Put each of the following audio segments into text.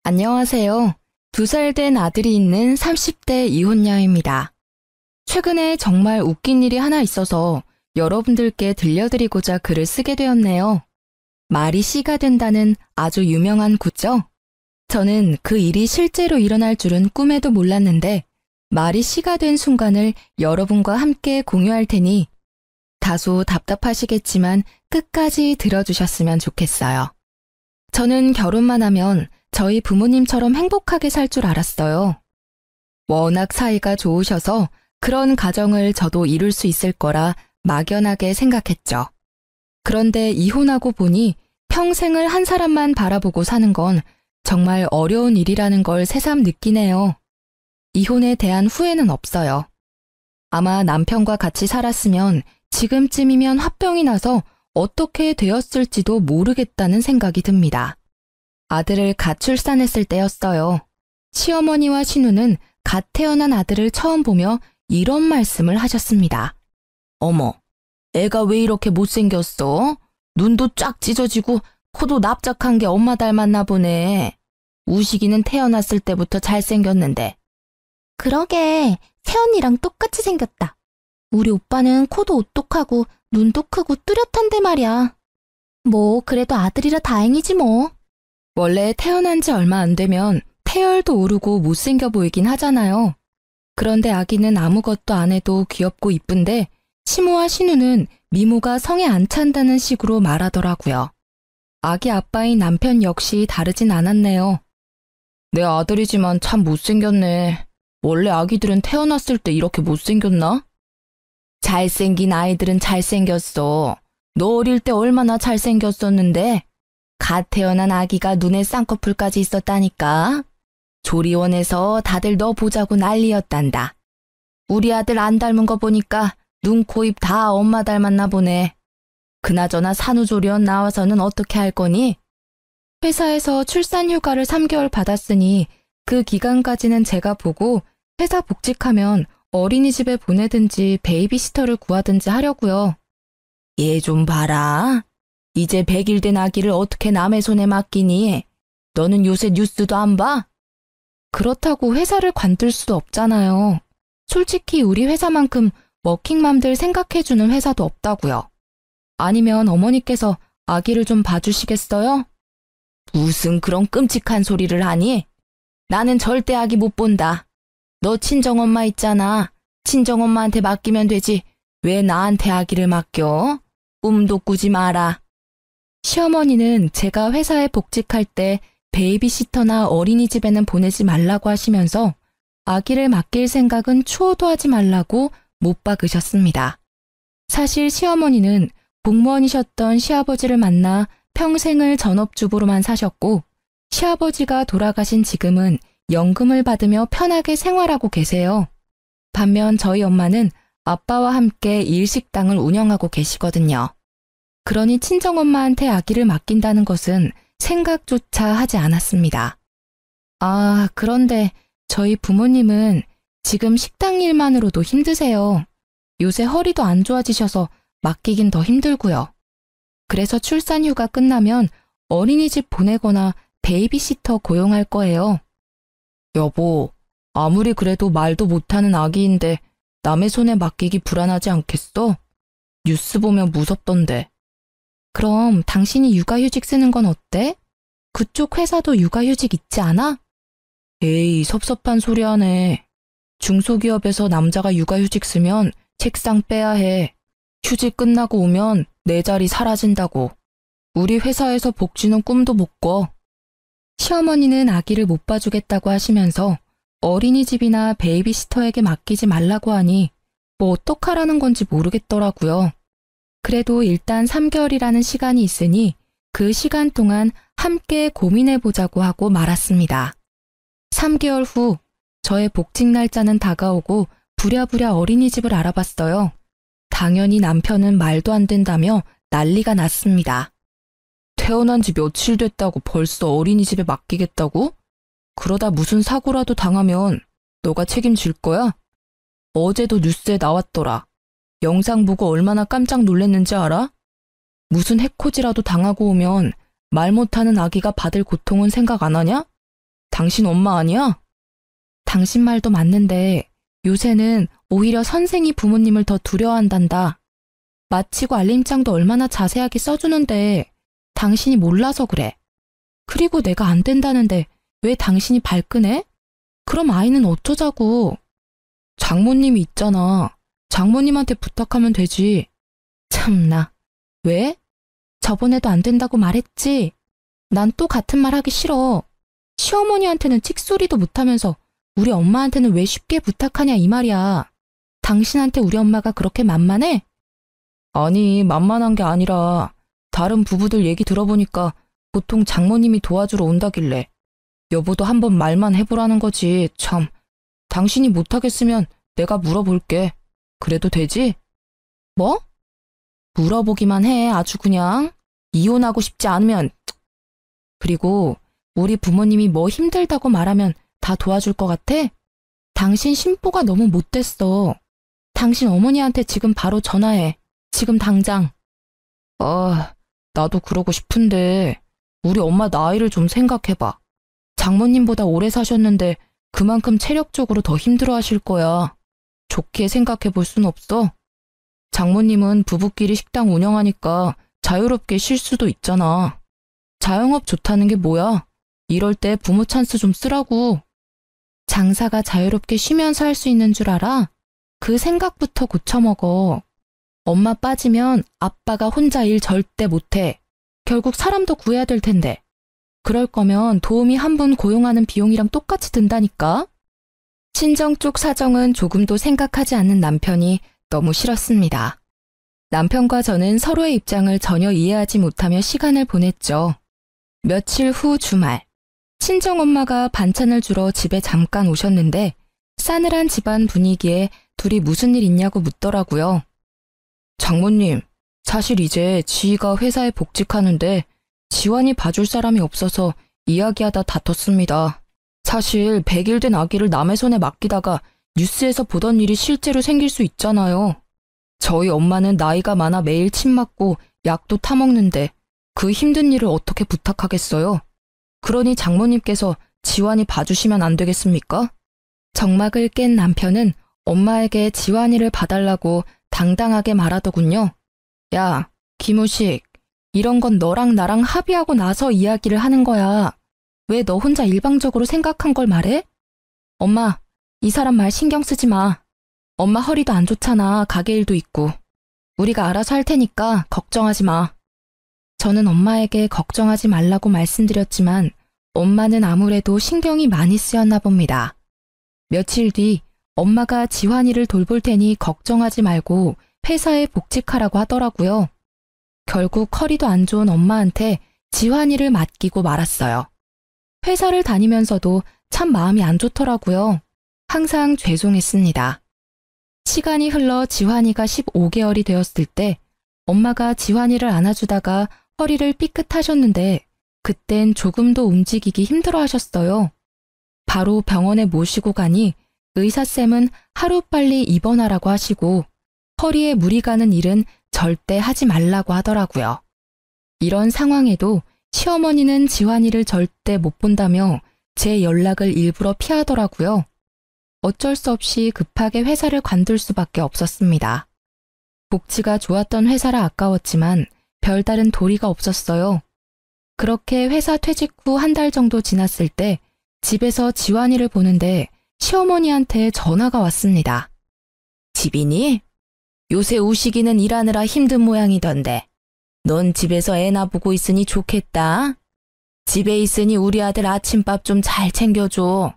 안녕하세요. 2살 된 아들이 있는 30대 이혼녀입니다. 최근에 정말 웃긴 일이 하나 있어서 여러분들께 들려드리고자 글을 쓰게 되었네요. 말이 씨가 된다는 아주 유명한 구죠? 저는 그 일이 실제로 일어날 줄은 꿈에도 몰랐는데 말이 씨가 된 순간을 여러분과 함께 공유할 테니 다소 답답하시겠지만 끝까지 들어주셨으면 좋겠어요. 저는 결혼만 하면 저희 부모님처럼 행복하게 살 줄 알았어요. 워낙 사이가 좋으셔서 그런 가정을 저도 이룰 수 있을 거라 막연하게 생각했죠. 그런데 이혼하고 보니 평생을 한 사람만 바라보고 사는 건 정말 어려운 일이라는 걸 새삼 느끼네요. 이혼에 대한 후회는 없어요. 아마 남편과 같이 살았으면 지금쯤이면 화병이 나서 어떻게 되었을지도 모르겠다는 생각이 듭니다. 아들을 갓 출산했을 때였어요. 시어머니와 신우는 갓 태어난 아들을 처음 보며 이런 말씀을 하셨습니다. 어머, 애가 왜 이렇게 못생겼어? 눈도 쫙 찢어지고 코도 납작한 게 엄마 닮았나 보네. 우식이는 태어났을 때부터 잘생겼는데. 그러게, 새언니랑 똑같이 생겼다. 우리 오빠는 코도 오똑하고 눈도 크고 뚜렷한데 말이야. 뭐 그래도 아들이라 다행이지 뭐. 원래 태어난 지 얼마 안 되면 태열도 오르고 못생겨 보이긴 하잖아요. 그런데 아기는 아무것도 안 해도 귀엽고 이쁜데 시모와 신우는 미모가 성에 안 찬다는 식으로 말하더라고요. 아기 아빠인 남편 역시 다르진 않았네요. 내 아들이지만 참 못생겼네. 원래 아기들은 태어났을 때 이렇게 못생겼나? 잘생긴 아이들은 잘생겼어. 너 어릴 때 얼마나 잘생겼었는데? 갓 태어난 아기가 눈에 쌍꺼풀까지 있었다니까. 조리원에서 다들 너 보자고 난리였단다. 우리 아들 안 닮은 거 보니까 눈, 코, 입 다 엄마 닮았나 보네. 그나저나 산후조리원 나와서는 어떻게 할 거니? 회사에서 출산 휴가를 3개월 받았으니 그 기간까지는 제가 보고 회사 복직하면 어린이집에 보내든지 베이비시터를 구하든지 하려고요. 얘 좀 봐라. 이제 100일 된 아기를 어떻게 남의 손에 맡기니? 너는 요새 뉴스도 안 봐? 그렇다고 회사를 관둘 수도 없잖아요. 솔직히 우리 회사만큼 워킹맘들 생각해주는 회사도 없다고요. 아니면 어머니께서 아기를 좀 봐주시겠어요? 무슨 그런 끔찍한 소리를 하니? 나는 절대 아기 못 본다. 너 친정엄마 있잖아. 친정엄마한테 맡기면 되지. 왜 나한테 아기를 맡겨? 꿈도 꾸지 마라. 시어머니는 제가 회사에 복직할 때 베이비시터나 어린이집에는 보내지 말라고 하시면서 아기를 맡길 생각은 추호도 하지 말라고 못 박으셨습니다. 사실 시어머니는 공무원이셨던 시아버지를 만나 평생을 전업주부로만 사셨고 시아버지가 돌아가신 지금은 연금을 받으며 편하게 생활하고 계세요. 반면 저희 엄마는 아빠와 함께 일식당을 운영하고 계시거든요. 그러니 친정엄마한테 아기를 맡긴다는 것은 생각조차 하지 않았습니다. 아, 그런데 저희 부모님은 지금 식당 일만으로도 힘드세요. 요새 허리도 안 좋아지셔서 맡기긴 더 힘들고요. 그래서 출산 휴가 끝나면 어린이집 보내거나 베이비시터 고용할 거예요. 여보, 아무리 그래도 말도 못하는 아기인데 남의 손에 맡기기 불안하지 않겠어? 뉴스 보면 무섭던데. 그럼 당신이 육아휴직 쓰는 건 어때? 그쪽 회사도 육아휴직 있지 않아? 에이, 섭섭한 소리 하네. 중소기업에서 남자가 육아휴직 쓰면 책상 빼야 해. 휴직 끝나고 오면 내 자리 사라진다고. 우리 회사에서 복지는 꿈도 못 꿔. 시어머니는 아기를 못 봐주겠다고 하시면서 어린이집이나 베이비시터에게 맡기지 말라고 하니 뭐 어떡하라는 건지 모르겠더라고요. 그래도 일단 3개월이라는 시간이 있으니 그 시간 동안 함께 고민해보자고 하고 말았습니다. 3개월 후 저의 복직 날짜는 다가오고 부랴부랴 어린이집을 알아봤어요. 당연히 남편은 말도 안 된다며 난리가 났습니다. 태어난 지 며칠 됐다고 벌써 어린이집에 맡기겠다고? 그러다 무슨 사고라도 당하면 너가 책임질 거야? 어제도 뉴스에 나왔더라. 영상 보고 얼마나 깜짝 놀랐는지 알아? 무슨 해코지라도 당하고 오면 말 못하는 아기가 받을 고통은 생각 안 하냐? 당신 엄마 아니야? 당신 말도 맞는데 요새는 오히려 선생이 부모님을 더 두려워한단다. 마치고 알림장도 얼마나 자세하게 써주는데 당신이 몰라서 그래. 그리고 내가 안 된다는데 왜 당신이 발끈해? 그럼 아이는 어쩌자고. 장모님이 있잖아. 장모님한테 부탁하면 되지. 참나. 왜? 저번에도 안 된다고 말했지. 난 또 같은 말 하기 싫어. 시어머니한테는 찍소리도 못하면서 우리 엄마한테는 왜 쉽게 부탁하냐 이 말이야. 당신한테 우리 엄마가 그렇게 만만해? 아니, 만만한 게 아니라 다른 부부들 얘기 들어보니까 보통 장모님이 도와주러 온다길래 여보도 한번 말만 해보라는 거지. 참, 당신이 못하겠으면 내가 물어볼게. 그래도 되지? 뭐? 물어보기만 해, 아주 그냥. 이혼하고 싶지 않으면. 그리고 우리 부모님이 뭐 힘들다고 말하면 다 도와줄 것 같아? 당신 심보가 너무 못됐어. 당신 어머니한테 지금 바로 전화해. 지금 당장. 아, 나도 그러고 싶은데 우리 엄마 나이를 좀 생각해봐. 장모님보다 오래 사셨는데 그만큼 체력적으로 더 힘들어하실 거야. 좋게 생각해 볼 순 없어? 장모님은 부부끼리 식당 운영하니까 자유롭게 쉴 수도 있잖아. 자영업 좋다는 게 뭐야? 이럴 때 부모 찬스 좀 쓰라고. 장사가 자유롭게 쉬면서 할 수 있는 줄 알아? 그 생각부터 고쳐먹어. 엄마 빠지면 아빠가 혼자 일 절대 못해. 결국 사람도 구해야 될 텐데. 그럴 거면 도우미 한 분 고용하는 비용이랑 똑같이 든다니까? 친정 쪽 사정은 조금도 생각하지 않는 남편이 너무 싫었습니다. 남편과 저는 서로의 입장을 전혀 이해하지 못하며 시간을 보냈죠. 며칠 후 주말, 친정엄마가 반찬을 주러 집에 잠깐 오셨는데 싸늘한 집안 분위기에 둘이 무슨 일 있냐고 묻더라고요. 장모님, 사실 이제 지희가 회사에 복직하는데 지환이 봐줄 사람이 없어서 이야기하다 다퉜습니다. 사실 100일 된 아기를 남의 손에 맡기다가 뉴스에서 보던 일이 실제로 생길 수 있잖아요. 저희 엄마는 나이가 많아 매일 침 맞고 약도 타먹는데 그 힘든 일을 어떻게 부탁하겠어요? 그러니 장모님께서 지환이 봐주시면 안 되겠습니까? 정막을 깬 남편은 엄마에게 지환이를 봐달라고 당당하게 말하더군요. 야, 김우식, 이런 건 너랑 나랑 합의하고 나서 이야기를 하는 거야. 왜 너 혼자 일방적으로 생각한 걸 말해? 엄마, 이 사람 말 신경 쓰지 마. 엄마 허리도 안 좋잖아. 가게 일도 있고. 우리가 알아서 할 테니까 걱정하지 마. 저는 엄마에게 걱정하지 말라고 말씀드렸지만 엄마는 아무래도 신경이 많이 쓰였나 봅니다. 며칠 뒤 엄마가 지환이를 돌볼 테니 걱정하지 말고 회사에 복직하라고 하더라고요. 결국 허리도 안 좋은 엄마한테 지환이를 맡기고 말았어요. 회사를 다니면서도 참 마음이 안 좋더라고요. 항상 죄송했습니다. 시간이 흘러 지환이가 15개월이 되었을 때 엄마가 지환이를 안아주다가 허리를 삐끗하셨는데 그땐 조금도 움직이기 힘들어 하셨어요. 바로 병원에 모시고 가니 의사쌤은 하루빨리 입원하라고 하시고 허리에 물이 가는 일은 절대 하지 말라고 하더라고요. 이런 상황에도 시어머니는 지환이를 절대 못 본다며 제 연락을 일부러 피하더라고요. 어쩔 수 없이 급하게 회사를 관둘 수밖에 없었습니다. 복지가 좋았던 회사라 아까웠지만 별다른 도리가 없었어요. 그렇게 회사 퇴직 후 한 달 정도 지났을 때 집에서 지환이를 보는데 시어머니한테 전화가 왔습니다. 집이니? 요새 우식이는 일하느라 힘든 모양이던데. 넌 집에서 애나 보고 있으니 좋겠다. 집에 있으니 우리 아들 아침밥 좀 잘 챙겨줘.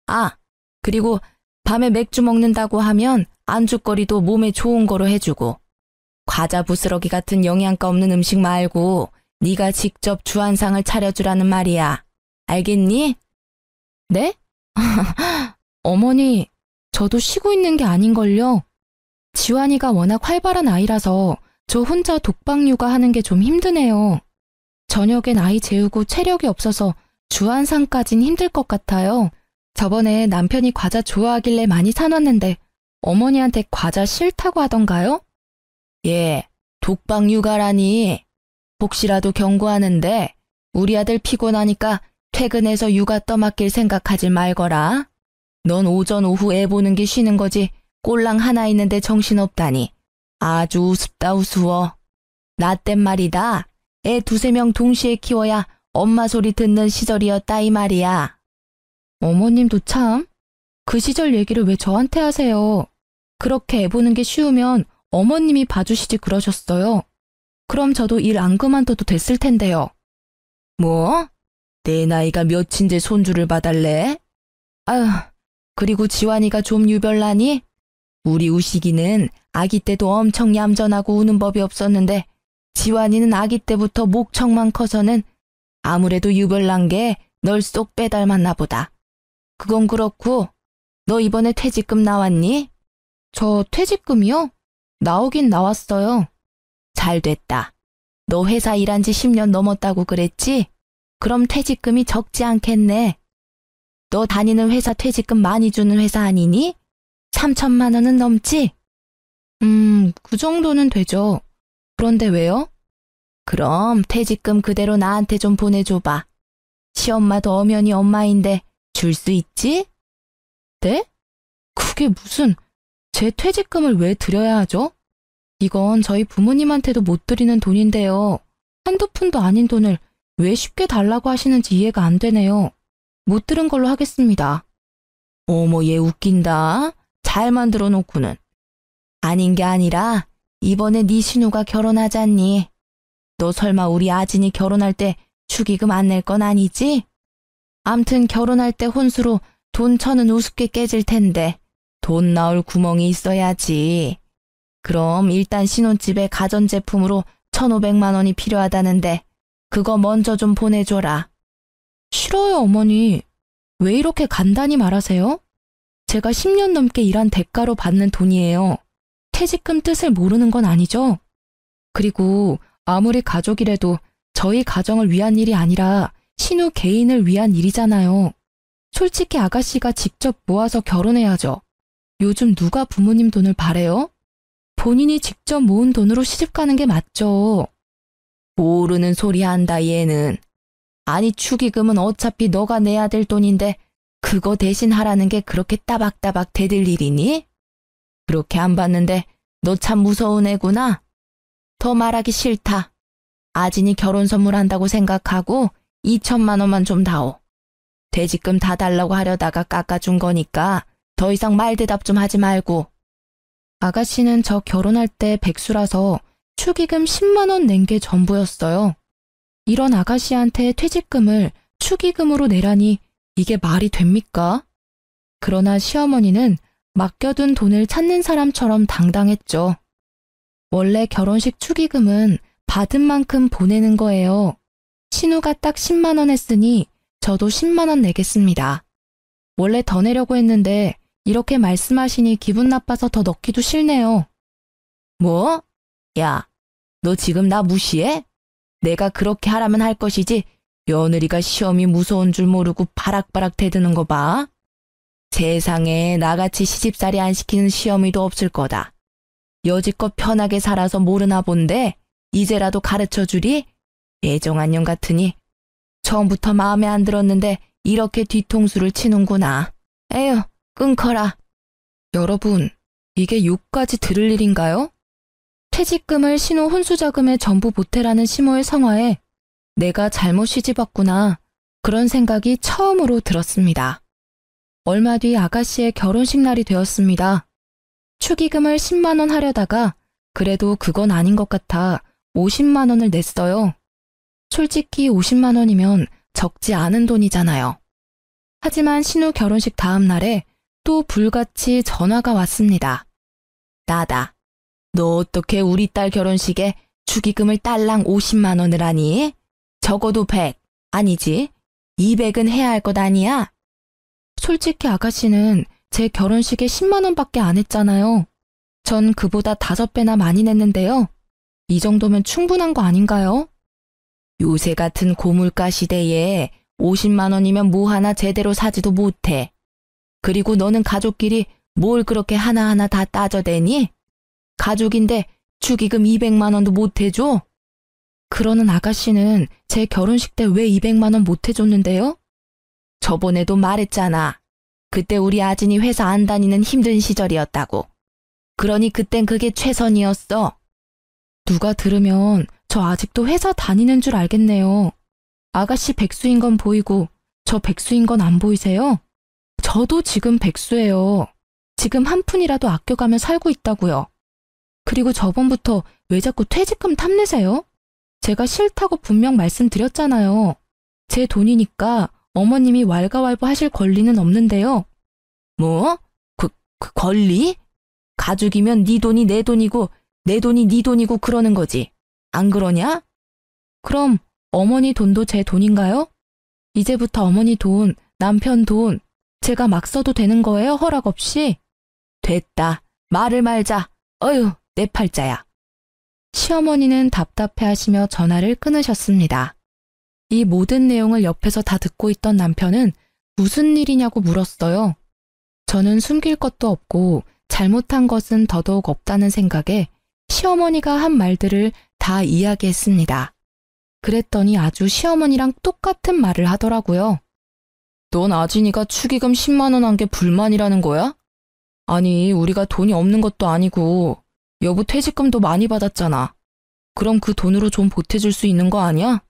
아, 그리고 밤에 맥주 먹는다고 하면 안주거리도 몸에 좋은 거로 해주고. 과자 부스러기 같은 영양가 없는 음식 말고 네가 직접 주한상을 차려주라는 말이야. 알겠니? 네? 어머니, 저도 쉬고 있는 게 아닌걸요. 지환이가 워낙 활발한 아이라서 저 혼자 독박 육아하는 게 좀 힘드네요. 저녁엔 아이 재우고 체력이 없어서 주한상까진 힘들 것 같아요. 저번에 남편이 과자 좋아하길래 많이 사놨는데 어머니한테 과자 싫다고 하던가요? 예, 독박 육아라니. 혹시라도 경고하는데 우리 아들 피곤하니까 퇴근해서 육아 떠맡길 생각하지 말거라. 넌 오전 오후 애 보는 게 쉬는 거지 꼴랑 하나 있는데 정신없다니. 아주 우습다 우스워. 나 땐 말이다. 애 두세 명 동시에 키워야 엄마 소리 듣는 시절이었다 이 말이야. 어머님도 참. 그 시절 얘기를 왜 저한테 하세요? 그렇게 애 보는 게 쉬우면 어머님이 봐주시지 그러셨어요. 그럼 저도 일 안 그만둬도 됐을 텐데요. 뭐? 내 나이가 몇인데 손주를 봐달래? 아휴, 그리고 지환이가 좀 유별나니? 우리 우식이는 아기 때도 엄청 얌전하고 우는 법이 없었는데 지환이는 아기 때부터 목청만 커서는 아무래도 유별난 게 널 쏙 빼닮았나 보다. 그건 그렇고 너 이번에 퇴직금 나왔니? 저 퇴직금이요? 나오긴 나왔어요. 잘 됐다. 너 회사 일한 지 10년 넘었다고 그랬지? 그럼 퇴직금이 적지 않겠네. 너 다니는 회사 퇴직금 많이 주는 회사 아니니? 3천만 원은 넘지? 그 정도는 되죠. 그런데 왜요? 그럼 퇴직금 그대로 나한테 좀 보내줘봐. 시엄마도 엄연히 엄마인데 줄 수 있지? 네? 그게 무슨, 제 퇴직금을 왜 드려야 하죠? 이건 저희 부모님한테도 못 드리는 돈인데요. 한두 푼도 아닌 돈을 왜 쉽게 달라고 하시는지 이해가 안 되네요. 못 들은 걸로 하겠습니다. 어머, 얘 웃긴다. 잘 만들어 놓고는. 아닌 게 아니라 이번에 네 신우가 결혼하잖니. 너 설마 우리 아진이 결혼할 때 축의금 안 낼 건 아니지? 암튼 결혼할 때 혼수로 돈 1,000은 우습게 깨질 텐데 돈 나올 구멍이 있어야지. 그럼 일단 신혼집에 가전제품으로 1,500만 원이 필요하다는데 그거 먼저 좀 보내줘라. 싫어요, 어머니. 왜 이렇게 간단히 말하세요? 제가 10년 넘게 일한 대가로 받는 돈이에요. 퇴직금 뜻을 모르는 건 아니죠? 그리고 아무리 가족이라도 저희 가정을 위한 일이 아니라 신우 개인을 위한 일이잖아요. 솔직히 아가씨가 직접 모아서 결혼해야죠. 요즘 누가 부모님 돈을 바래요? 본인이 직접 모은 돈으로 시집 가는 게 맞죠. 모르는 소리 한다 얘는. 아니 축의금은 어차피 너가 내야 될 돈인데 그거 대신 하라는 게 그렇게 따박따박 대들 일이니? 그렇게 안 받는데 너 참 무서운 애구나. 더 말하기 싫다. 아진이 결혼 선물한다고 생각하고 2천만 원만 좀 다오. 퇴직금 다 달라고 하려다가 깎아준 거니까 더 이상 말 대답 좀 하지 말고. 아가씨는 저 결혼할 때 백수라서 축의금 10만 원 낸 게 전부였어요. 이런 아가씨한테 퇴직금을 축의금으로 내라니 이게 말이 됩니까? 그러나 시어머니는 맡겨둔 돈을 찾는 사람처럼 당당했죠. 원래 결혼식 축의금은 받은 만큼 보내는 거예요. 신우가 딱 10만 원 했으니 저도 10만 원 내겠습니다. 원래 더 내려고 했는데 이렇게 말씀하시니 기분 나빠서 더 넣기도 싫네요. 뭐? 야, 너 지금 나 무시해? 내가 그렇게 하라면 할 것이지 며느리가 시험이 무서운 줄 모르고 바락바락 대드는 거 봐. 세상에 나같이 시집살이 안 시키는 시어미도 없을 거다. 여지껏 편하게 살아서 모르나 본데 이제라도 가르쳐주리? 애정한 년 같으니 처음부터 마음에 안 들었는데 이렇게 뒤통수를 치는구나. 에휴, 끊거라. 여러분, 이게 욕까지 들을 일인가요? 퇴직금을 신우 혼수자금에 전부 보태라는 시모의 성화에 내가 잘못 시집왔구나. 그런 생각이 처음으로 들었습니다. 얼마 뒤 아가씨의 결혼식 날이 되었습니다. 축의금을 10만 원 하려다가 그래도 그건 아닌 것 같아 50만 원을 냈어요. 솔직히 50만 원이면 적지 않은 돈이잖아요. 하지만 신우 결혼식 다음 날에 또 불같이 전화가 왔습니다. 나다. 너 어떻게 우리 딸 결혼식에 축의금을 딸랑 50만 원을 하니? 적어도 100, 아니지 200은 해야 할 것 아니야? 솔직히 아가씨는 제 결혼식에 10만 원밖에 안 했잖아요. 전 그보다 5배나 많이 냈는데요. 이 정도면 충분한 거 아닌가요? 요새 같은 고물가 시대에 50만 원이면 뭐 하나 제대로 사지도 못해. 그리고 너는 가족끼리 뭘 그렇게 하나하나 다 따져대니? 가족인데 축의금 200만 원도 못 해줘? 그러는 아가씨는 제 결혼식 때 왜 200만 원 못 해줬는데요? 저번에도 말했잖아. 그때 우리 아진이 회사 안 다니는 힘든 시절이었다고. 그러니 그땐 그게 최선이었어. 누가 들으면 저 아직도 회사 다니는 줄 알겠네요. 아가씨 백수인 건 보이고 저 백수인 건 안 보이세요? 저도 지금 백수예요. 지금 한 푼이라도 아껴가며 살고 있다고요. 그리고 저번부터 왜 자꾸 퇴직금 탐내세요? 제가 싫다고 분명 말씀드렸잖아요. 제 돈이니까 어머님이 왈가왈부 하실 권리는 없는데요. 뭐? 그 권리? 가족이면 네 돈이 내 돈이고 내 돈이 네 돈이고 그러는 거지. 안 그러냐? 그럼 어머니 돈도 제 돈인가요? 이제부터 어머니 돈, 남편 돈, 제가 막 써도 되는 거예요? 허락 없이? 됐다. 말을 말자. 어휴, 내 팔자야. 시어머니는 답답해하시며 전화를 끊으셨습니다. 이 모든 내용을 옆에서 다 듣고 있던 남편은 무슨 일이냐고 물었어요. 저는 숨길 것도 없고 잘못한 것은 더더욱 없다는 생각에 시어머니가 한 말들을 다 이야기했습니다. 그랬더니 아주 시어머니랑 똑같은 말을 하더라고요. 넌 아진이가 축의금 10만 원 한 게 불만이라는 거야? 아니, 우리가 돈이 없는 것도 아니고 여보 퇴직금도 많이 받았잖아. 그럼 그 돈으로 좀 보태줄 수 있는 거 아니야?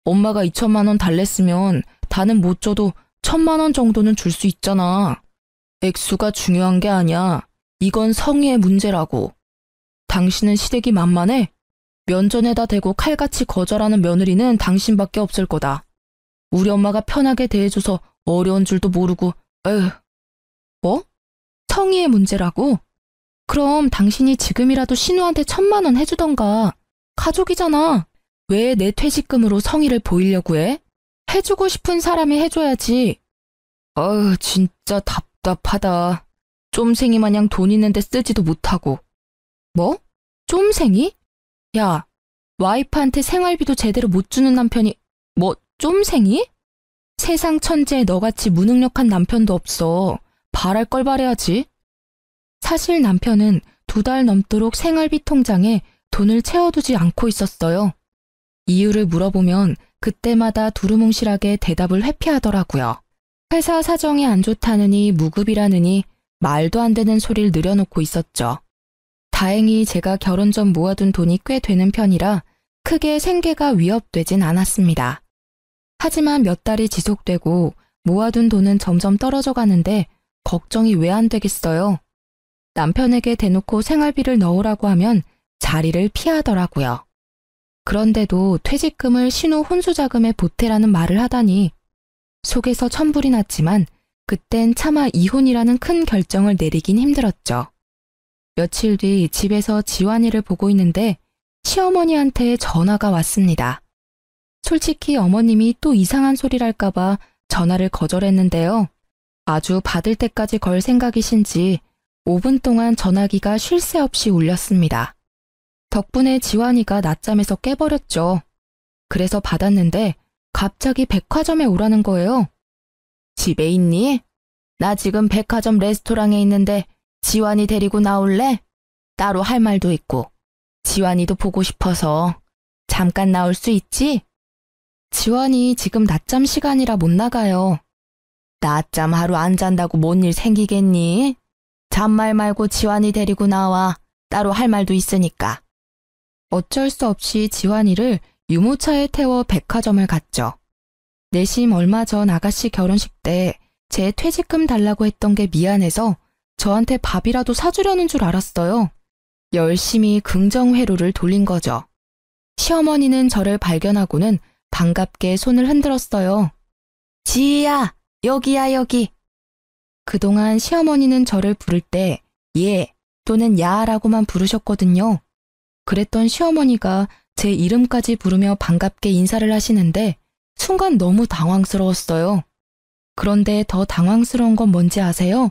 엄마가 2천만 원 달랬으면 다는 못 줘도 1,000만 원 정도는 줄 수 있잖아. 액수가 중요한 게 아니야. 이건 성의의 문제라고. 당신은 시댁이 만만해? 면전에다 대고 칼같이 거절하는 며느리는 당신밖에 없을 거다. 우리 엄마가 편하게 대해줘서 어려운 줄도 모르고, 에휴. 뭐? 성의의 문제라고? 그럼 당신이 지금이라도 신우한테 1,000만 원 해주던가. 가족이잖아. 왜 내 퇴직금으로 성의를 보이려고 해? 해주고 싶은 사람이 해줘야지. 어휴, 진짜 답답하다. 쫌생이 마냥 돈 있는데 쓰지도 못하고. 뭐? 쫌생이? 야, 와이프한테 생활비도 제대로 못 주는 남편이 뭐 쫌생이? 세상 천지에 너같이 무능력한 남편도 없어. 바랄 걸 바래야지. 사실 남편은 2달 넘도록 생활비 통장에 돈을 채워두지 않고 있었어요. 이유를 물어보면 그때마다 두루뭉실하게 대답을 회피하더라고요. 회사 사정이 안 좋다느니 무급이라느니 말도 안 되는 소리를 늘여놓고 있었죠. 다행히 제가 결혼 전 모아둔 돈이 꽤 되는 편이라 크게 생계가 위협되진 않았습니다. 하지만 몇 달이 지속되고 모아둔 돈은 점점 떨어져 가는데 걱정이 왜 안 되겠어요. 남편에게 대놓고 생활비를 넣으라고 하면 자리를 피하더라고요. 그런데도 퇴직금을 신우 혼수자금에 보태라는 말을 하다니 속에서 천불이 났지만 그땐 차마 이혼이라는 큰 결정을 내리긴 힘들었죠. 며칠 뒤 집에서 지환이를 보고 있는데 시어머니한테 전화가 왔습니다. 솔직히 어머님이 또 이상한 소리를 할까봐 전화를 거절했는데요. 아주 받을 때까지 걸 생각이신지 5분 동안 전화기가 쉴 새 없이 울렸습니다. 덕분에 지환이가 낮잠에서 깨버렸죠. 그래서 받았는데 갑자기 백화점에 오라는 거예요. 집에 있니? 나 지금 백화점 레스토랑에 있는데 지환이 데리고 나올래? 따로 할 말도 있고 지환이도 보고 싶어서 잠깐 나올 수 있지? 지환이 지금 낮잠 시간이라 못 나가요. 낮잠 하루 안 잔다고 뭔 일 생기겠니? 잔말 말고 지환이 데리고 나와. 따로 할 말도 있으니까. 어쩔 수 없이 지환이를 유모차에 태워 백화점을 갔죠. 내심 얼마 전 아가씨 결혼식 때 제 퇴직금 달라고 했던 게 미안해서 저한테 밥이라도 사주려는 줄 알았어요. 열심히 긍정회로를 돌린 거죠. 시어머니는 저를 발견하고는 반갑게 손을 흔들었어요. 지희야, 여기야 여기. 그동안 시어머니는 저를 부를 때 예 또는 야라고만 부르셨거든요. 그랬던 시어머니가 제 이름까지 부르며 반갑게 인사를 하시는데 순간 너무 당황스러웠어요. 그런데 더 당황스러운 건 뭔지 아세요?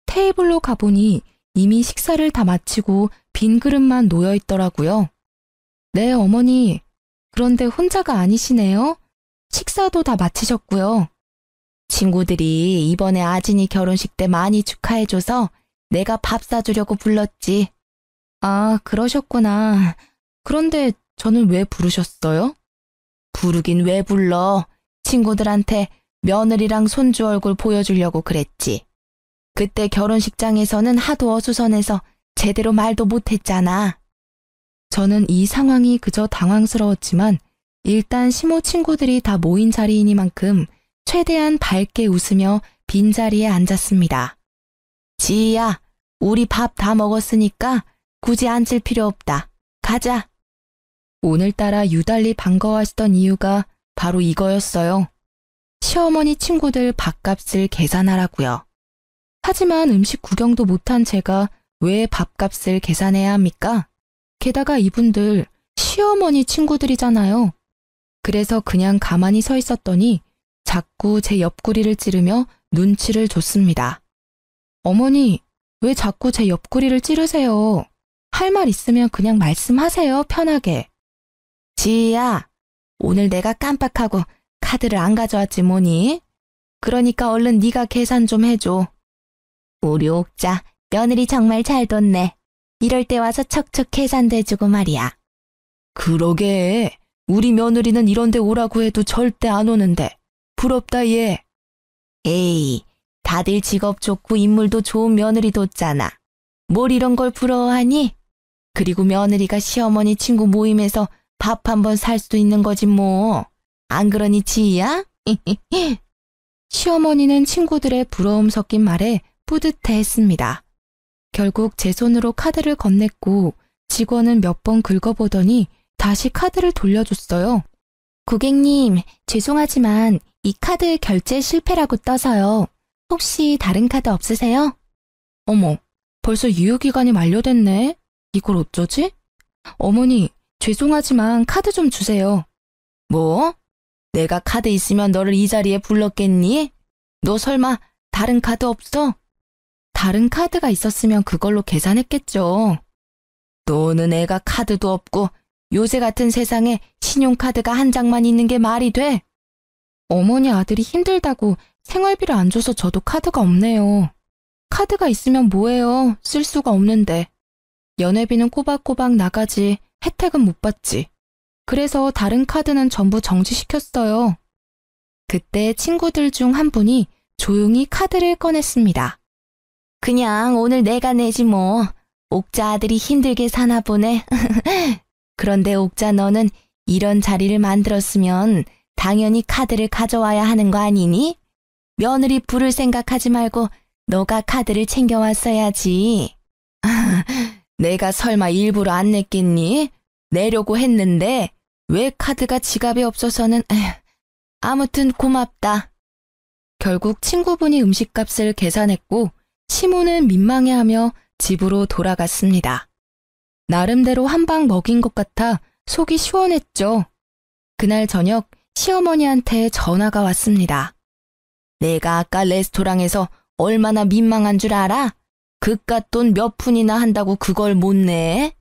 테이블로 가보니 이미 식사를 다 마치고 빈 그릇만 놓여 있더라고요. 네, 어머니. 그런데 혼자가 아니시네요. 식사도 다 마치셨고요. 친구들이 이번에 아진이 결혼식 때 많이 축하해줘서 내가 밥 사주려고 불렀지. 아, 그러셨구나. 그런데 저는 왜 부르셨어요? 부르긴 왜 불러. 친구들한테 며느리랑 손주 얼굴 보여주려고 그랬지. 그때 결혼식장에서는 하도 어수선해서 제대로 말도 못했잖아. 저는 이 상황이 그저 당황스러웠지만 일단 시모 친구들이 다 모인 자리이니만큼 최대한 밝게 웃으며 빈자리에 앉았습니다. 지희야, 우리 밥 다 먹었으니까 굳이 앉을 필요 없다. 가자. 오늘따라 유달리 반가워하시던 이유가 바로 이거였어요. 시어머니 친구들 밥값을 계산하라고요. 하지만 음식 구경도 못한 제가 왜 밥값을 계산해야 합니까? 게다가 이분들 시어머니 친구들이잖아요. 그래서 그냥 가만히 서 있었더니 자꾸 제 옆구리를 찌르며 눈치를 줬습니다. 어머니, 왜 자꾸 제 옆구리를 찌르세요? 할 말 있으면 그냥 말씀하세요, 편하게. 지희야, 오늘 내가 깜빡하고 카드를 안 가져왔지 뭐니? 그러니까 얼른 네가 계산 좀 해줘. 우리 옥자 며느리 정말 잘 뒀네. 이럴 때 와서 척척 계산도 해주고 말이야. 그러게, 우리 며느리는 이런 데 오라고 해도 절대 안 오는데 부럽다 얘. 에이, 다들 직업 좋고 인물도 좋은 며느리 뒀잖아. 뭘 이런 걸 부러워하니? 그리고 며느리가 시어머니 친구 모임에서 밥 한 번 살 수도 있는 거지 뭐. 안 그러니 지희야? 시어머니는 친구들의 부러움 섞인 말에 뿌듯해했습니다. 결국 제 손으로 카드를 건넸고 직원은 몇 번 긁어보더니 다시 카드를 돌려줬어요. 고객님, 죄송하지만 이 카드 결제 실패라고 떠서요. 혹시 다른 카드 없으세요? 어머, 벌써 유효기간이 만료됐네. 이걸 어쩌지? 어머니, 죄송하지만 카드 좀 주세요. 뭐? 내가 카드 있으면 너를 이 자리에 불렀겠니? 너 설마 다른 카드 없어? 다른 카드가 있었으면 그걸로 계산했겠죠. 너는 애가 카드도 없고 요새 같은 세상에 신용카드가 한 장만 있는 게 말이 돼? 어머니 아들이 힘들다고 생활비를 안 줘서 저도 카드가 없네요. 카드가 있으면 뭐해요? 쓸 수가 없는데. 연회비는 꼬박꼬박 나가지 혜택은 못 받지. 그래서 다른 카드는 전부 정지시켰어요. 그때 친구들 중 한 분이 조용히 카드를 꺼냈습니다. 그냥 오늘 내가 내지 뭐. 옥자 아들이 힘들게 사나 보네. 그런데 옥자 너는 이런 자리를 만들었으면 당연히 카드를 가져와야 하는 거 아니니? 며느리 부를 생각하지 말고 너가 카드를 챙겨왔어야지. 내가 설마 일부러 안 냈겠니? 내려고 했는데 왜 카드가 지갑에 없어서는. 아무튼 고맙다. 결국 친구분이 음식값을 계산했고 시모는 민망해하며 집으로 돌아갔습니다. 나름대로 한 방 먹인 것 같아 속이 시원했죠. 그날 저녁 시어머니한테 전화가 왔습니다. 내가 아까 레스토랑에서 얼마나 민망한 줄 알아? 그깟 돈 몇 푼이나 한다고 그걸 못 내?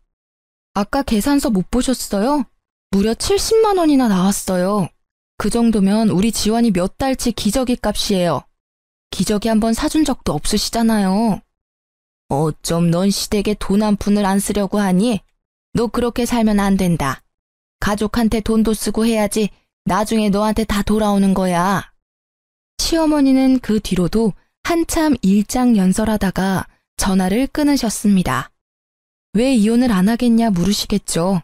아까 계산서 못 보셨어요? 무려 70만 원이나 나왔어요. 그 정도면 우리 지원이 몇 달치 기저귀 값이에요. 기저귀 한번 사준 적도 없으시잖아요. 어쩜 넌 시댁에 돈 한 푼을 안 쓰려고 하니? 너 그렇게 살면 안 된다. 가족한테 돈도 쓰고 해야지 나중에 너한테 다 돌아오는 거야. 시어머니는 그 뒤로도 한참 일장연설하다가 전화를 끊으셨습니다. 왜 이혼을 안 하겠냐 물으시겠죠.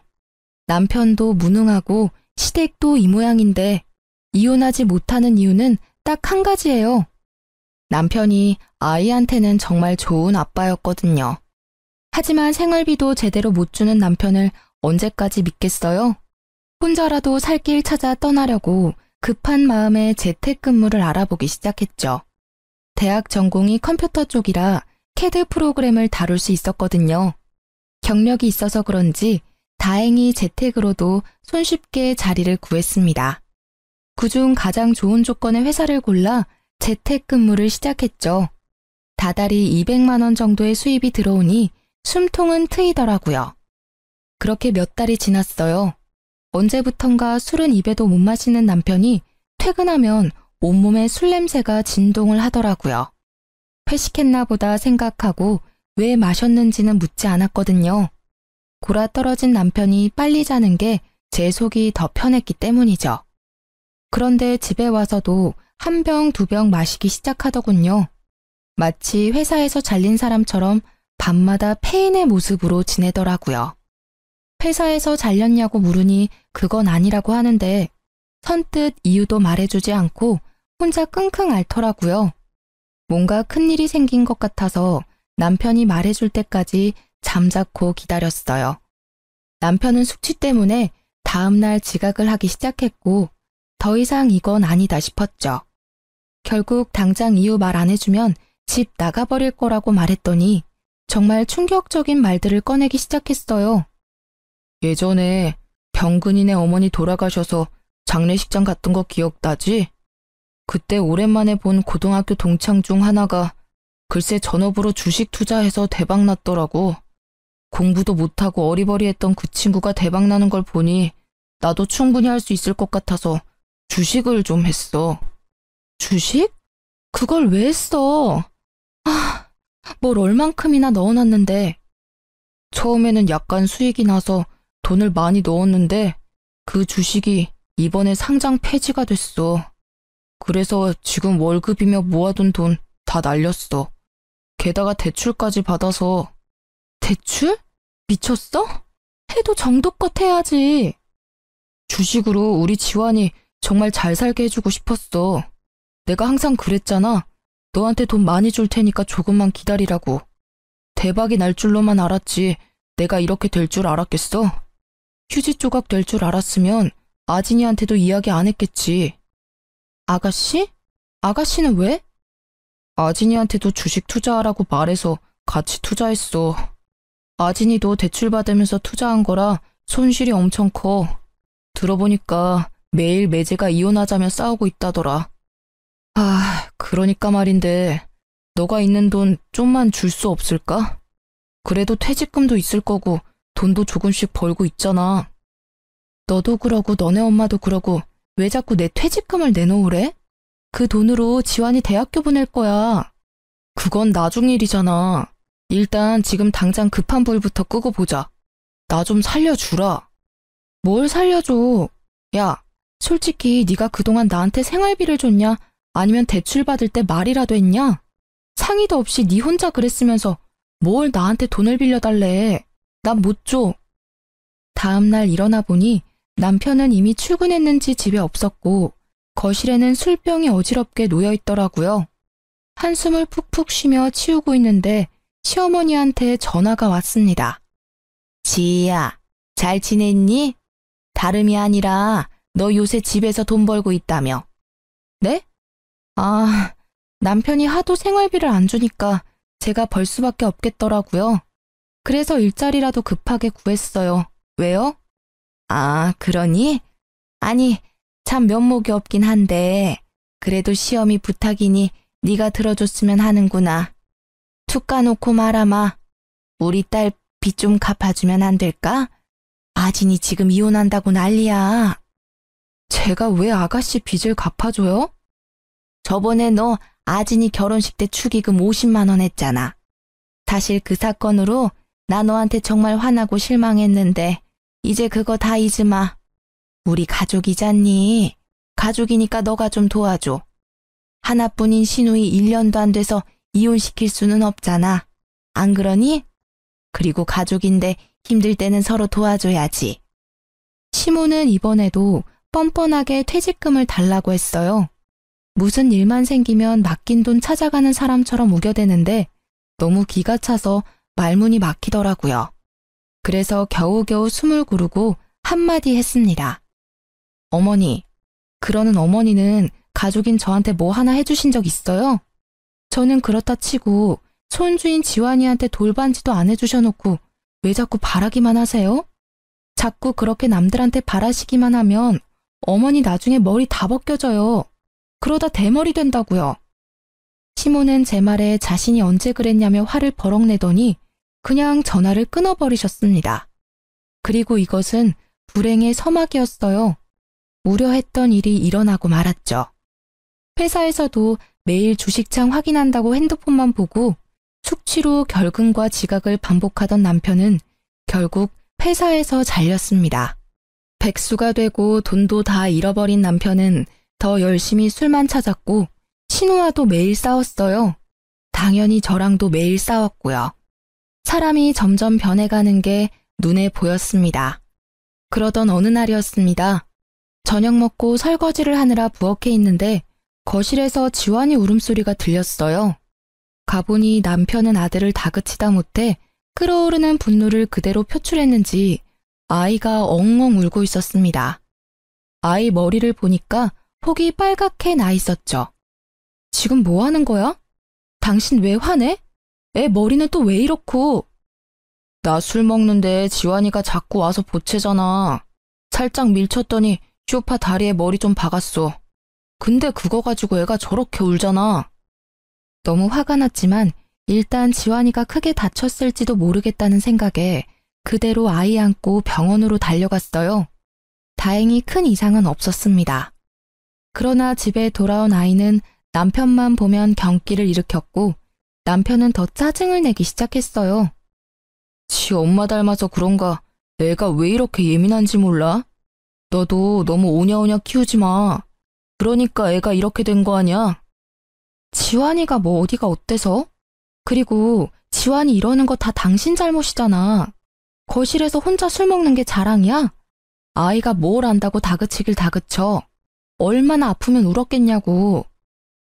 남편도 무능하고 시댁도 이 모양인데 이혼하지 못하는 이유는 딱 한 가지예요. 남편이 아이한테는 정말 좋은 아빠였거든요. 하지만 생활비도 제대로 못 주는 남편을 언제까지 믿겠어요? 혼자라도 살 길 찾아 떠나려고 급한 마음에 재택근무를 알아보기 시작했죠. 대학 전공이 컴퓨터 쪽이라 CAD 프로그램을 다룰 수 있었거든요. 경력이 있어서 그런지 다행히 재택으로도 손쉽게 자리를 구했습니다. 그중 가장 좋은 조건의 회사를 골라 재택근무를 시작했죠. 다달이 200만 원 정도의 수입이 들어오니 숨통은 트이더라고요. 그렇게 몇 달이 지났어요. 언제부턴가 술은 입에도 못 마시는 남편이 퇴근하면 온몸에 술 냄새가 진동을 하더라고요. 회식했나 보다 생각하고 왜 마셨는지는 묻지 않았거든요. 골아떨어진 남편이 빨리 자는 게 제 속이 더 편했기 때문이죠. 그런데 집에 와서도 한 병, 두 병 마시기 시작하더군요. 마치 회사에서 잘린 사람처럼 밤마다 폐인의 모습으로 지내더라고요. 회사에서 잘렸냐고 물으니 그건 아니라고 하는데 선뜻 이유도 말해주지 않고 혼자 끙끙 앓더라고요. 뭔가 큰일이 생긴 것 같아서 남편이 말해줄 때까지 잠자코 기다렸어요. 남편은 숙취 때문에 다음날 지각을 하기 시작했고 더 이상 이건 아니다 싶었죠. 결국 당장 이유 말 안 해주면 집 나가버릴 거라고 말했더니 정말 충격적인 말들을 꺼내기 시작했어요. 예전에 병근이네 어머니 돌아가셔서 장례식장 갔던 거 기억나지? 그때 오랜만에 본 고등학교 동창 중 하나가 글쎄 전업으로 주식 투자해서 대박 났더라고. 공부도 못하고 어리버리했던 그 친구가 대박 나는 걸 보니 나도 충분히 할 수 있을 것 같아서 주식을 좀 했어. 주식? 그걸 왜 했어? 뭘 얼만큼이나 넣어놨는데. 처음에는 약간 수익이 나서 돈을 많이 넣었는데 그 주식이 이번에 상장 폐지가 됐어. 그래서 지금 월급이며 모아둔 돈 다 날렸어. 게다가 대출까지 받아서. 대출? 미쳤어? 해도 정도껏 해야지. 주식으로 우리 지환이 정말 잘 살게 해주고 싶었어. 내가 항상 그랬잖아. 너한테 돈 많이 줄 테니까 조금만 기다리라고. 대박이 날 줄로만 알았지 내가 이렇게 될 줄 알았겠어? 휴지 조각 될 줄 알았으면 아진이한테도 이야기 안 했겠지. 아가씨? 아가씨는 왜? 아진이한테도 주식 투자하라고 말해서 같이 투자했어. 아진이도 대출 받으면서 투자한 거라 손실이 엄청 커. 들어보니까 매일 매제가 이혼하자며 싸우고 있다더라. 그러니까 말인데 너가 있는 돈 좀만 줄 수 없을까? 그래도 퇴직금도 있을 거고 돈도 조금씩 벌고 있잖아. 너도 그러고 너네 엄마도 그러고 왜 자꾸 내 퇴직금을 내놓으래? 그 돈으로 지환이 대학교 보낼 거야. 그건 나중 일이잖아. 일단 지금 당장 급한 불부터 끄고 보자. 나 좀 살려주라. 뭘 살려줘? 야, 솔직히 네가 그동안 나한테 생활비를 줬냐? 아니면 대출 받을 때 말이라도 했냐? 상의도 없이 네 혼자 그랬으면서 뭘 나한테 돈을 빌려달래. 난 못 줘. 다음날 일어나 보니 남편은 이미 출근했는지 집에 없었고 거실에는 술병이 어지럽게 놓여있더라고요. 한숨을 푹푹 쉬며 치우고 있는데 시어머니한테 전화가 왔습니다. 지희야, 잘 지냈니? 다름이 아니라 너 요새 집에서 돈 벌고 있다며. 네? 남편이 하도 생활비를 안 주니까 제가 벌 수밖에 없겠더라고요. 그래서 일자리라도 급하게 구했어요. 왜요? 그러니? 아니, 참 면목이 없긴 한데 그래도 시험이 부탁이니 네가 들어줬으면 하는구나. 툭 까놓고 말아마. 우리 딸 빚 좀 갚아주면 안 될까? 아진이 지금 이혼한다고 난리야. 제가 왜 아가씨 빚을 갚아줘요? 저번에 너 아진이 결혼식 때 축의금 50만 원 했잖아. 사실 그 사건으로 나 너한테 정말 화나고 실망했는데 이제 그거 다 잊으마. 우리 가족이잖니. 가족이니까 너가 좀 도와줘. 하나뿐인 시누이 1년도 안 돼서 이혼시킬 수는 없잖아. 안 그러니? 그리고 가족인데 힘들 때는 서로 도와줘야지. 시모는 이번에도 뻔뻔하게 퇴직금을 달라고 했어요. 무슨 일만 생기면 맡긴 돈 찾아가는 사람처럼 우겨대는데 너무 기가 차서 말문이 막히더라고요. 그래서 겨우겨우 숨을 고르고 한마디 했습니다. 어머니, 그러는 어머니는 가족인 저한테 뭐 하나 해주신 적 있어요? 저는 그렇다 치고 손주인 지환이한테 돌반지도 안 해주셔놓고 왜 자꾸 바라기만 하세요? 자꾸 그렇게 남들한테 바라시기만 하면 어머니 나중에 머리 다 벗겨져요. 그러다 대머리 된다고요. 시모는 제 말에 자신이 언제 그랬냐며 화를 버럭 내더니 그냥 전화를 끊어버리셨습니다. 그리고 이것은 불행의 서막이었어요. 우려했던 일이 일어나고 말았죠. 회사에서도 매일 주식창 확인한다고 핸드폰만 보고 숙취로 결근과 지각을 반복하던 남편은 결국 회사에서 잘렸습니다. 백수가 되고 돈도 다 잃어버린 남편은 더 열심히 술만 찾았고 신우와도 매일 싸웠어요. 당연히 저랑도 매일 싸웠고요. 사람이 점점 변해가는 게 눈에 보였습니다. 그러던 어느 날이었습니다. 저녁 먹고 설거지를 하느라 부엌에 있는데 거실에서 지환이 울음소리가 들렸어요. 가보니 남편은 아들을 다그치다 못해 끓어오르는 분노를 그대로 표출했는지 아이가 엉엉 울고 있었습니다. 아이 머리를 보니까 폭이 빨갛게 나 있었죠. 지금 뭐 하는 거야? 당신 왜 화내? 애 머리는 또 왜 이렇고? 나 술 먹는데 지환이가 자꾸 와서 보채잖아. 살짝 밀쳤더니 쇼파 다리에 머리 좀 박았어. 근데 그거 가지고 애가 저렇게 울잖아. 너무 화가 났지만 일단 지환이가 크게 다쳤을지도 모르겠다는 생각에 그대로 아이 안고 병원으로 달려갔어요. 다행히 큰 이상은 없었습니다. 그러나 집에 돌아온 아이는 남편만 보면 경기를 일으켰고 남편은 더 짜증을 내기 시작했어요. 지 엄마 닮아서 그런가 애가 왜 이렇게 예민한지 몰라? 너도 너무 오냐오냐 키우지 마. 그러니까 애가 이렇게 된 거 아니야? 지환이가 뭐 어디가 어때서? 그리고 지환이 이러는 거 다 당신 잘못이잖아. 거실에서 혼자 술 먹는 게 자랑이야? 아이가 뭘 안다고 다그치길 다그쳐. 얼마나 아프면 울었겠냐고.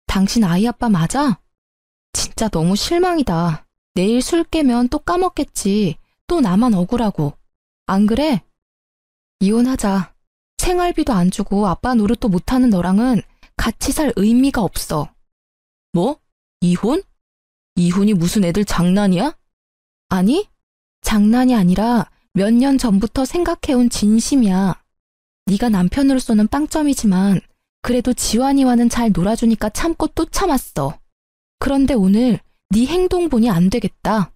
당신 아이 아빠 맞아? 진짜 너무 실망이다. 내일 술 깨면 또 까먹겠지. 또 나만 억울하고. 안 그래? 이혼하자. 생활비도 안 주고 아빠 노릇도 못하는 너랑은 같이 살 의미가 없어. 뭐? 이혼? 이혼이 무슨 애들 장난이야? 아니, 장난이 아니라 몇 년 전부터 생각해온 진심이야. 네가 남편으로서는 빵점이지만 그래도 지환이와는 잘 놀아주니까 참고 또 참았어. 그런데 오늘 네 행동 보니 안 되겠다.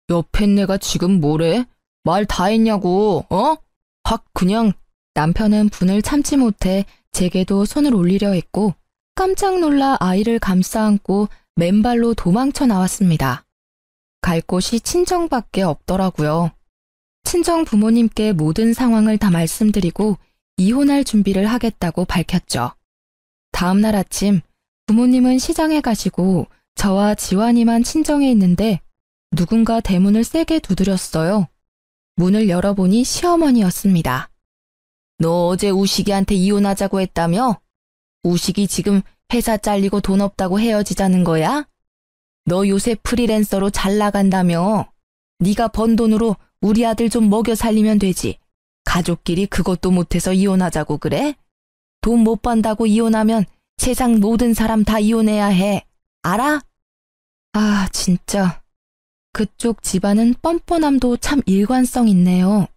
옆에 내가 지금 뭐래? 말 다 했냐고, 어? 확 그냥. 남편은 분을 참지 못해 제게도 손을 올리려 했고 깜짝 놀라 아이를 감싸 안고 맨발로 도망쳐 나왔습니다. 갈 곳이 친정밖에 없더라고요. 친정 부모님께 모든 상황을 다 말씀드리고 이혼할 준비를 하겠다고 밝혔죠. 다음 날 아침 부모님은 시장에 가시고 저와 지환이만 친정에 있는데 누군가 대문을 세게 두드렸어요. 문을 열어보니 시어머니였습니다. 너 어제 우식이한테 이혼하자고 했다며? 우식이 지금 회사 잘리고 돈 없다고 헤어지자는 거야? 너 요새 프리랜서로 잘 나간다며? 네가 번 돈으로 우리 아들 좀 먹여 살리면 되지. 가족끼리 그것도 못해서 이혼하자고 그래? 돈 못 번다고 이혼하면 세상 모든 사람 다 이혼해야 해. 알아? 아, 진짜. 그쪽 집안은 뻔뻔함도 참 일관성 있네요.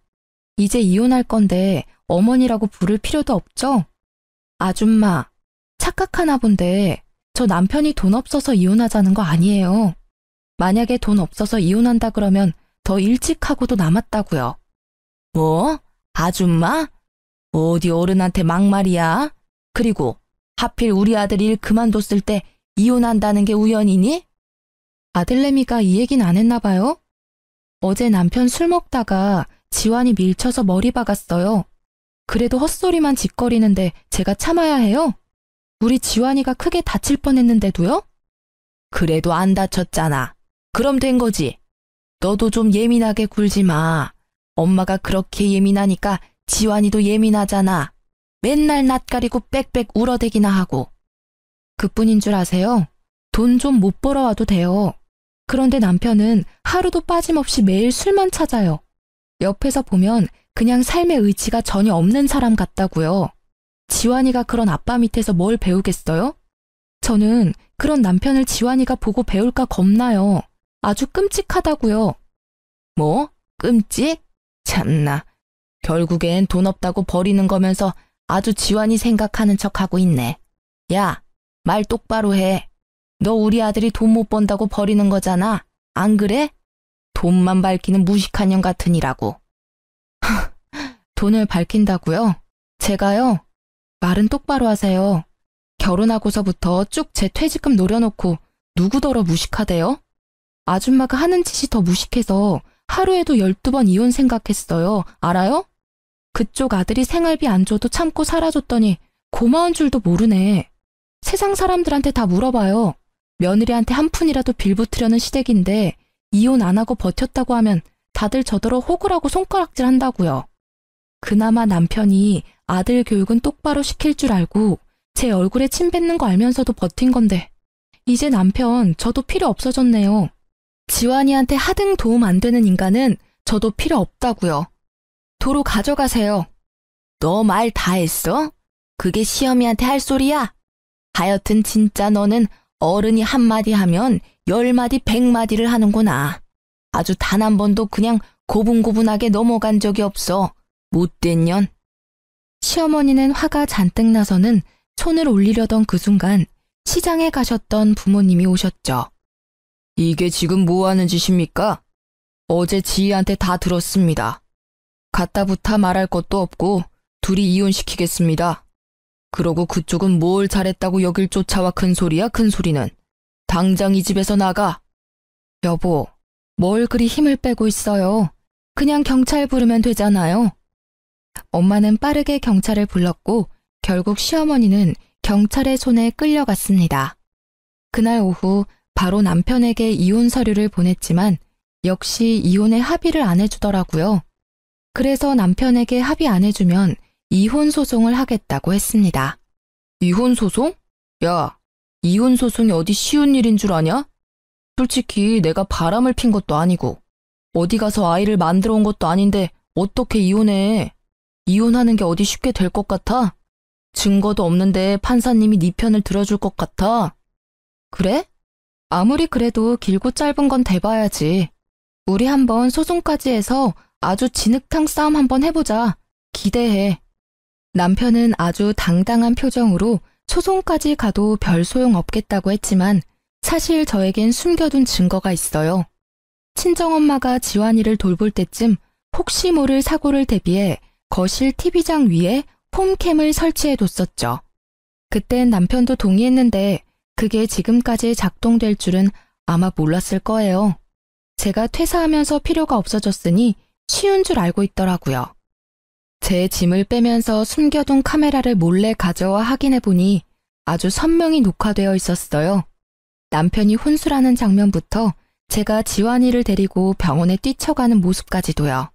이제 이혼할 건데 어머니라고 부를 필요도 없죠? 아줌마, 착각하나 본데 저 남편이 돈 없어서 이혼하자는 거 아니에요. 만약에 돈 없어서 이혼한다 그러면 더 일찍 하고도 남았다고요. 뭐? 아줌마? 어디 어른한테 막말이야? 그리고 하필 우리 아들 일 그만뒀을 때 이혼한다는 게 우연이니? 아들내미가 이 얘기는 안 했나 봐요? 어제 남편 술 먹다가 지환이 밀쳐서 머리 박았어요. 그래도 헛소리만 짓거리는데 제가 참아야 해요? 우리 지환이가 크게 다칠 뻔했는데도요? 그래도 안 다쳤잖아. 그럼 된 거지. 너도 좀 예민하게 굴지 마. 엄마가 그렇게 예민하니까 지환이도 예민하잖아. 맨날 낯가리고 빽빽 울어대기나 하고. 그뿐인 줄 아세요? 돈 좀 못 벌어와도 돼요. 그런데 남편은 하루도 빠짐없이 매일 술만 찾아요. 옆에서 보면 그냥 삶의 의지가 전혀 없는 사람 같다고요. 지환이가 그런 아빠 밑에서 뭘 배우겠어요? 저는 그런 남편을 지환이가 보고 배울까 겁나요. 아주 끔찍하다고요. 뭐? 끔찍? 참나. 결국엔 돈 없다고 버리는 거면서 아주 지환이 생각하는 척하고 있네. 야, 말 똑바로 해. 너 우리 아들이 돈 못 번다고 버리는 거잖아. 안 그래? 돈만 밝히는 무식한 년 같으니라고. 돈을 밝힌다고요? 제가요? 말은 똑바로 하세요. 결혼하고서부터 쭉 제 퇴직금 노려놓고 누구더러 무식하대요? 아줌마가 하는 짓이 더 무식해서 하루에도 12번 이혼 생각했어요. 알아요? 그쪽 아들이 생활비 안 줘도 참고 살아줬더니 고마운 줄도 모르네. 세상 사람들한테 다 물어봐요. 며느리한테 한 푼이라도 빌붙으려는 시댁인데 이혼 안 하고 버텼다고 하면 다들 저더러 호구라고 손가락질 한다고요. 그나마 남편이 아들 교육은 똑바로 시킬 줄 알고 제 얼굴에 침 뱉는 거 알면서도 버틴 건데 이제 남편 저도 필요 없어졌네요. 지환이한테 하등 도움 안 되는 인간은 저도 필요 없다고요. 도로 가져가세요. 너 말 다 했어? 그게 시어미한테 할 소리야? 하여튼 진짜 너는 어른이 한마디 하면 10마디 100마디를 하는구나. 아주 단 한 번도 그냥 고분고분하게 넘어간 적이 없어. 못된 년. 시어머니는 화가 잔뜩 나서는 손을 올리려던 그 순간 시장에 가셨던 부모님이 오셨죠. 이게 지금 뭐 하는 짓입니까? 어제 지희한테 다 들었습니다. 갖다부터 말할 것도 없고 둘이 이혼시키겠습니다. 그러고 그쪽은 뭘 잘했다고 여길 쫓아와 큰 소리야 큰 소리는. 당장 이 집에서 나가. 여보, 뭘 그리 힘을 빼고 있어요. 그냥 경찰 부르면 되잖아요. 엄마는 빠르게 경찰을 불렀고 결국 시어머니는 경찰의 손에 끌려갔습니다. 그날 오후 바로 남편에게 이혼 서류를 보냈지만 역시 이혼에 합의를 안 해주더라고요. 그래서 남편에게 합의 안 해주면 이혼 소송을 하겠다고 했습니다. 이혼 소송? 야, 이혼 소송이 어디 쉬운 일인 줄 아냐? 솔직히 내가 바람을 핀 것도 아니고 어디 가서 아이를 만들어 온 것도 아닌데 어떻게 이혼해? 이혼하는 게 어디 쉽게 될 것 같아? 증거도 없는데 판사님이 네 편을 들어줄 것 같아? 그래? 아무리 그래도 길고 짧은 건 대봐야지. 우리 한번 소송까지 해서 아주 진흙탕 싸움 한번 해보자. 기대해. 남편은 아주 당당한 표정으로 소송까지 가도 별 소용 없겠다고 했지만 사실 저에겐 숨겨둔 증거가 있어요. 친정엄마가 지환이를 돌볼 때쯤 혹시 모를 사고를 대비해 거실 TV장 위에 홈캠을 설치해뒀었죠. 그땐 남편도 동의했는데 그게 지금까지 작동될 줄은 아마 몰랐을 거예요. 제가 퇴사하면서 필요가 없어졌으니 쉬운 줄 알고 있더라고요. 제 짐을 빼면서 숨겨둔 카메라를 몰래 가져와 확인해보니 아주 선명히 녹화되어 있었어요. 남편이 혼술하는 장면부터 제가 지환이를 데리고 병원에 뛰쳐가는 모습까지도요.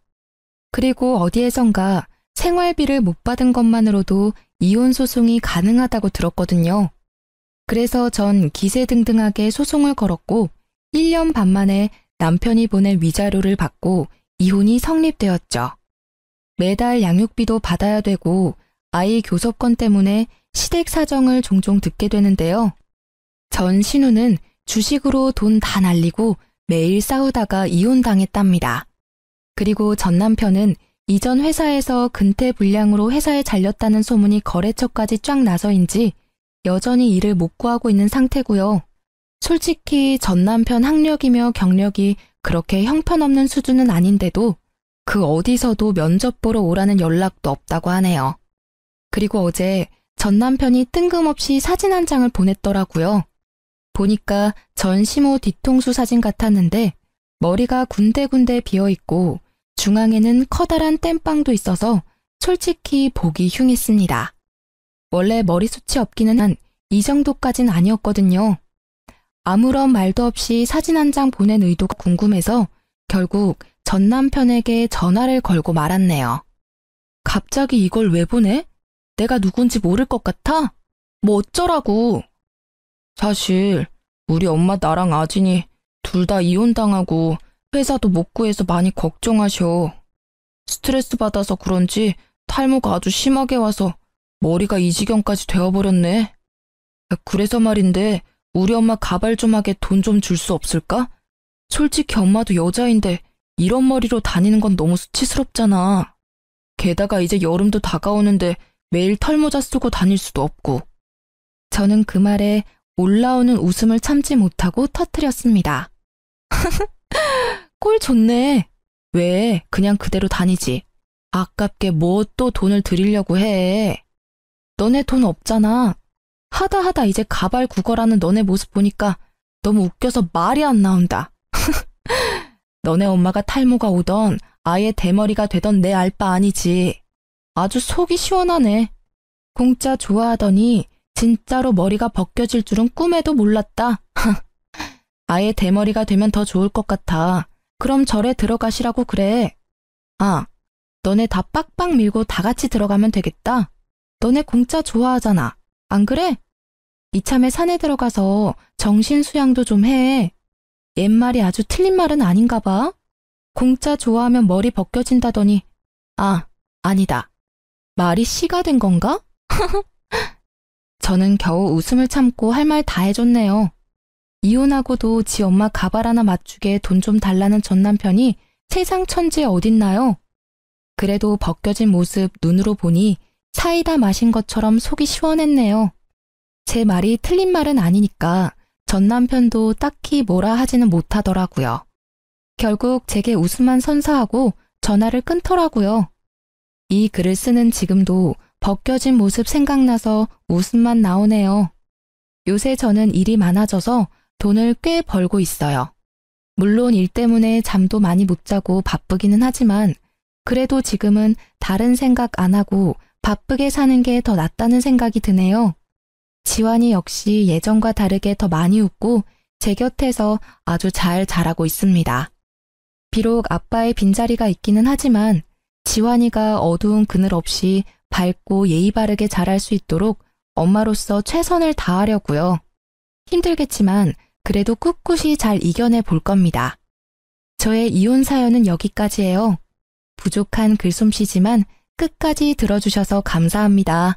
그리고 어디에선가 생활비를 못 받은 것만으로도 이혼 소송이 가능하다고 들었거든요. 그래서 전 기세등등하게 소송을 걸었고 1년 반 만에 남편이 보낸 위자료를 받고 이혼이 성립되었죠. 매달 양육비도 받아야 되고 아이 교섭권 때문에 시댁 사정을 종종 듣게 되는데요. 전 신우는 주식으로 돈 다 날리고 매일 싸우다가 이혼당했답니다. 그리고 전 남편은 이전 회사에서 근태 불량으로 회사에 잘렸다는 소문이 거래처까지 쫙 나서인지 여전히 일을 못 구하고 있는 상태고요. 솔직히 전 남편 학력이며 경력이 그렇게 형편없는 수준은 아닌데도 그 어디서도 면접 보러 오라는 연락도 없다고 하네요. 그리고 어제 전 남편이 뜬금없이 사진 한 장을 보냈더라고요. 보니까 전 시모 뒤통수 사진 같았는데 머리가 군데군데 비어있고 중앙에는 커다란 땜빵도 있어서 솔직히 보기 흉했습니다. 원래 머리숱이 없기는 한 이 정도까진 아니었거든요. 아무런 말도 없이 사진 한 장 보낸 의도가 궁금해서 결국 전 남편에게 전화를 걸고 말았네요. 갑자기 이걸 왜 보내? 내가 누군지 모를 것 같아? 뭐 어쩌라고. 사실 우리 엄마 나랑 아진이 둘 다 이혼당하고 회사도 못 구해서 많이 걱정하셔. 스트레스 받아서 그런지 탈모가 아주 심하게 와서 머리가 이 지경까지 되어버렸네. 그래서 말인데 우리 엄마 가발 좀 하게 돈 좀 줄 수 없을까? 솔직히 엄마도 여자인데 이런 머리로 다니는 건 너무 수치스럽잖아. 게다가 이제 여름도 다가오는데 매일 털모자 쓰고 다닐 수도 없고. 저는 그 말에 올라오는 웃음을 참지 못하고 터뜨렸습니다. 꼴 좋네. 왜 그냥 그대로 다니지. 아깝게 뭐 또 돈을 들이려고 해. 너네 돈 없잖아. 하다 이제 가발 구걸하는 너네 모습 보니까 너무 웃겨서 말이 안 나온다. 너네 엄마가 탈모가 오던 아예 대머리가 되던 내 알 바 아니지. 아주 속이 시원하네. 공짜 좋아하더니 진짜로 머리가 벗겨질 줄은 꿈에도 몰랐다. 아예 대머리가 되면 더 좋을 것 같아. 그럼 절에 들어가시라고 그래. 아, 너네 다 빡빡 밀고 다 같이 들어가면 되겠다. 너네 공짜 좋아하잖아. 안 그래? 이참에 산에 들어가서 정신 수양도 좀 해. 옛말이 아주 틀린 말은 아닌가 봐. 공짜 좋아하면 머리 벗겨진다더니. 아, 아니다. 말이 씨가 된 건가? 저는 겨우 웃음을 참고 할 말 다 해줬네요. 이혼하고도 지 엄마 가발 하나 맞추게 돈 좀 달라는 전 남편이 세상 천지에 어딨나요? 그래도 벗겨진 모습 눈으로 보니 사이다 마신 것처럼 속이 시원했네요. 제 말이 틀린 말은 아니니까 전 남편도 딱히 뭐라 하지는 못하더라고요. 결국 제게 웃음만 선사하고 전화를 끊더라고요. 이 글을 쓰는 지금도 벗겨진 모습 생각나서 웃음만 나오네요. 요새 저는 일이 많아져서 돈을 꽤 벌고 있어요. 물론 일 때문에 잠도 많이 못 자고 바쁘기는 하지만 그래도 지금은 다른 생각 안 하고 바쁘게 사는 게 더 낫다는 생각이 드네요. 지환이 역시 예전과 다르게 더 많이 웃고 제 곁에서 아주 잘 자라고 있습니다. 비록 아빠의 빈자리가 있기는 하지만 지환이가 어두운 그늘 없이 밝고 예의 바르게 자랄 수 있도록 엄마로서 최선을 다하려고요. 힘들겠지만 그래도 꿋꿋이 잘 이겨내 볼 겁니다. 저의 이혼 사연은 여기까지예요. 부족한 글솜씨지만 끝까지 들어주셔서 감사합니다.